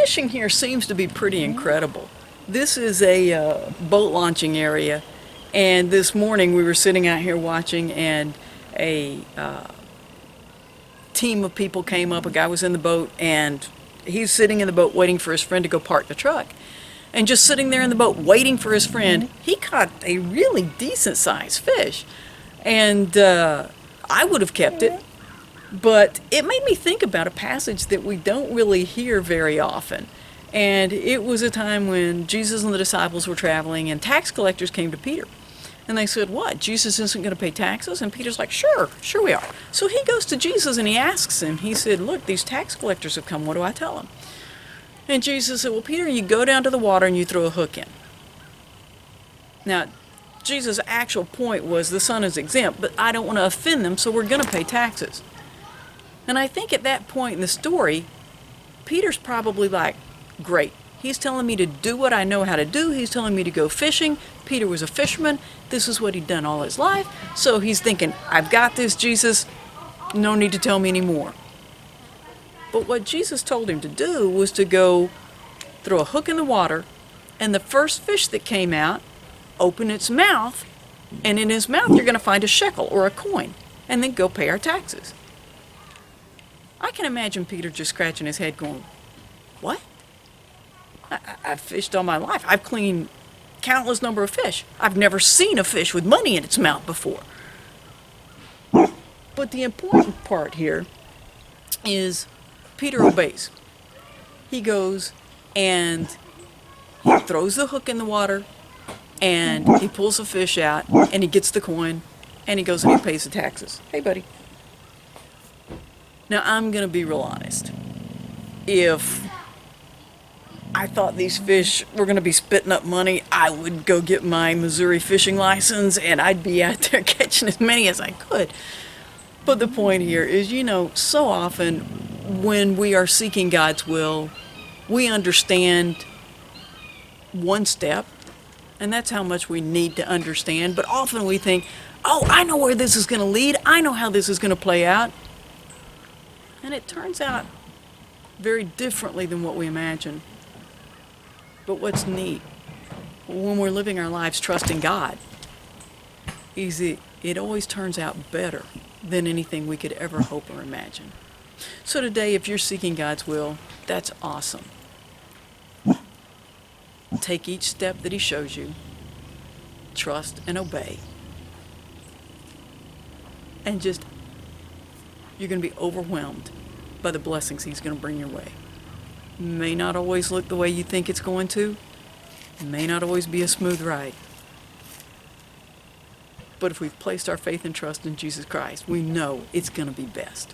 fishing here seems to be pretty incredible. This is a boat launching area, and this morning we were sitting out here watching, and a team of people came up. A guy was in the boat, and he's sitting in the boat waiting for his friend to go park the truck. And just sitting there in the boat waiting for his friend, he caught a really decent sized fish. And I would have kept it, but it made me think about a passage that we don't really hear very often. And it was a time when Jesus and the disciples were traveling, and tax collectors came to Peter. And they said, what, Jesus isn't going to pay taxes? And Peter's like, sure we are. So he goes to Jesus and he asks him, he said, look, these tax collectors have come, what do I tell them? And Jesus said, well, Peter, you go down to the water and you throw a hook in. Now, Jesus' actual point was the son is exempt, but I don't want to offend them, so we're going to pay taxes. And I think at that point in the story, Peter's probably like, great. He's telling me to do what I know how to do. He's telling me to go fishing. Peter was a fisherman. This is what he'd done all his life. So he's thinking, I've got this, Jesus. No need to tell me anymore. But what Jesus told him to do was to go throw a hook in the water, and the first fish that came out, open its mouth, and in his mouth you're going to find a shekel or a coin, and then go pay our taxes. I can imagine Peter just scratching his head going, what? I've fished all my life. I've cleaned countless number of fish. I've never seen a fish with money in its mouth before. But the important part here is Peter obeys. He goes and he throws the hook in the water, and he pulls the fish out, and he gets the coin, and he goes and he pays the taxes. Hey, buddy. Now, I'm going to be real honest. If I thought these fish were going to be spitting up money, I would go get my Missouri fishing license, and I'd be out there catching as many as I could. But the point here is, so often when we are seeking God's will, we understand one step, and that's how much we need to understand. But often we think, oh, I know where this is going to lead. I know how this is going to play out. And it turns out very differently than what we imagine. But what's neat, when we're living our lives trusting God, is it always turns out better than anything we could ever hope or imagine. So today, if you're seeking God's will, that's awesome. Take each step that He shows you, trust and obey, and you're going to be overwhelmed by the blessings He's going to bring your way. May not always look the way you think it's going to, may not always be a smooth ride. But if we've placed our faith and trust in Jesus Christ, we know it's going to be best.